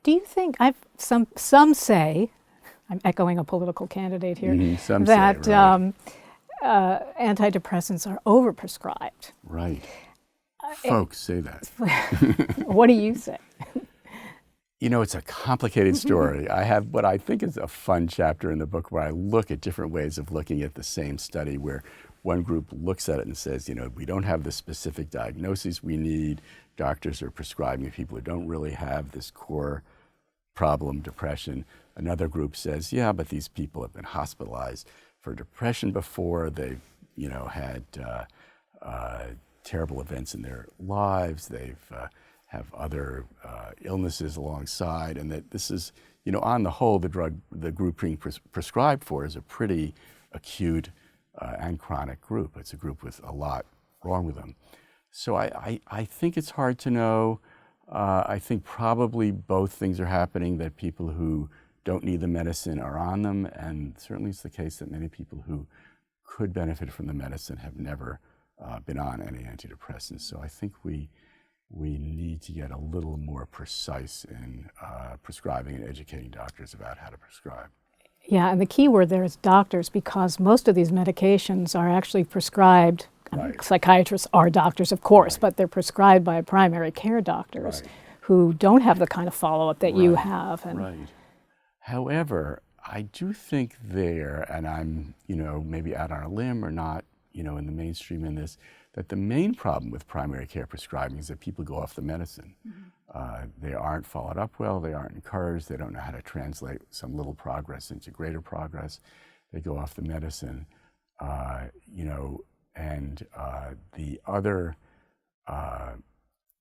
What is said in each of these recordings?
Do you think, some say, I'm echoing a political candidate here, Some that say, right. Antidepressants are overprescribed. Right. Folks say that. What do you say? You know, it's a complicated story. I have what I think is a fun chapter in the book where I look at different ways of looking at the same study, where one group looks at it and says, you know, we don't have the specific diagnoses we need. Doctors are prescribing people who don't really have this core problem, depression. Another group says, yeah, but these people have been hospitalized for depression before. They've, you know, had terrible events in their lives. They've have other illnesses alongside, and that this is, you know, on the whole, the group being prescribed for is a pretty acute and chronic group. It's a group with a lot wrong with them. So I think it's hard to know. I think probably both things are happening, that people who don't need the medicine are on them, and certainly it's the case that many people who could benefit from the medicine have never been on any antidepressants. So I think we need to get a little more precise in prescribing and educating doctors about how to prescribe. Yeah, and the key word there is doctors, because most of these medications are actually prescribed. Right. Psychiatrists are doctors, of course, Right. but they're prescribed by primary care doctors Right. who don't have the kind of follow-up that you Right. have. And Right. However, I do think there, and I'm, you know, maybe out on a limb or not, you know, in the mainstream in this, that the main problem with primary care prescribing is that people go off the medicine. They aren't followed up well, they aren't encouraged, they don't know how to translate some little progress into greater progress. They go off the medicine, you know, and the other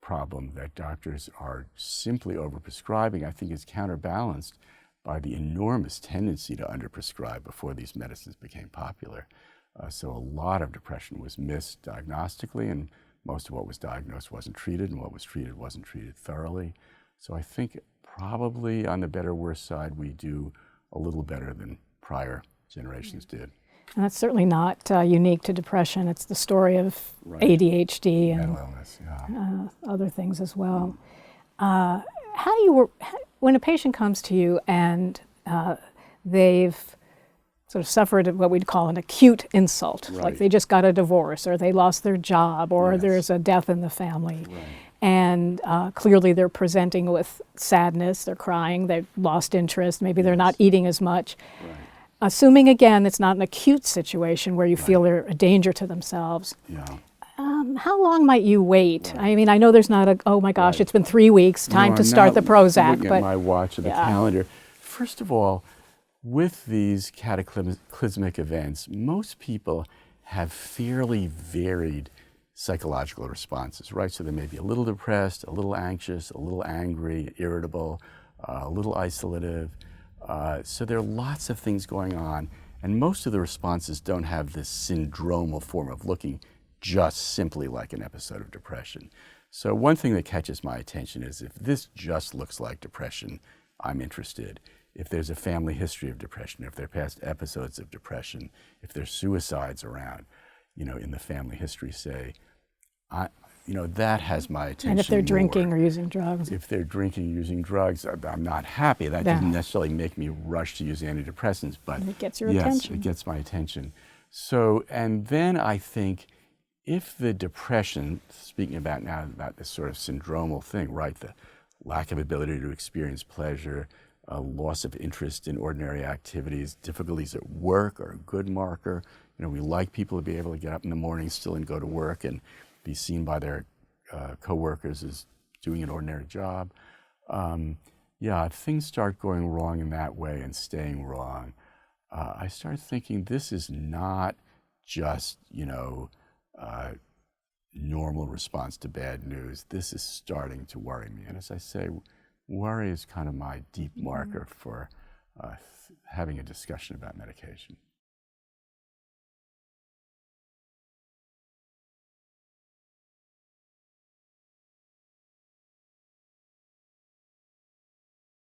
problem that doctors are simply overprescribing, I think, is counterbalanced by the enormous tendency to underprescribe before these medicines became popular. So a lot of depression was missed diagnostically, and most of what was diagnosed wasn't treated, and what was treated wasn't treated thoroughly. So I think probably on the better worse side, we do a little better than prior generations did. And that's certainly not unique to depression. It's the story of Right. ADHD and Mental illness, yeah. other things as well. How do you, when a patient comes to you and they've sort of suffered what we'd call an acute insult, Right. like they just got a divorce or they lost their job or Yes. there's a death in the family, Right. and clearly they're presenting with sadness, they're crying, they've lost interest, maybe they're not eating as much. Right. Assuming, again, it's not an acute situation where you feel they're a danger to themselves, Yeah. how long might you wait? Right. I mean, I know there's not a, oh my gosh, Right. it's been 3 weeks, time No, to I'm start the not Prozac. looking But at my watch or the yeah. calendar. First of all, with these cataclysmic events, most people have fairly varied psychological responses, right? So they may be a little depressed, a little anxious, a little angry, irritable, a little isolative. So there are lots of things going on, and most of the responses don't have this syndromal form of looking just simply like an episode of depression. So one thing that catches my attention is if this just looks like depression, I'm interested. If there's a family history of depression, if there are past episodes of depression, if there's suicides around, you know, in the family history, say, you know, that has my attention. And if they're more. drinking or using drugs. If they're drinking, using drugs, I'm not happy. That doesn't necessarily make me rush to use antidepressants, but And it gets your yes, attention. it gets my attention. So, and then I think if the depression, speaking about now about this sort of syndromal thing, right, the lack of ability to experience pleasure, a loss of interest in ordinary activities, difficulties at work are a good marker. You know, we like people to be able to get up in the morning still and go to work and be seen by their coworkers as doing an ordinary job. Yeah, if things start going wrong in that way and staying wrong, I start thinking this is not just, you know, normal response to bad news. This is starting to worry me. And as I say, worry is kind of my deep marker for having a discussion about medication.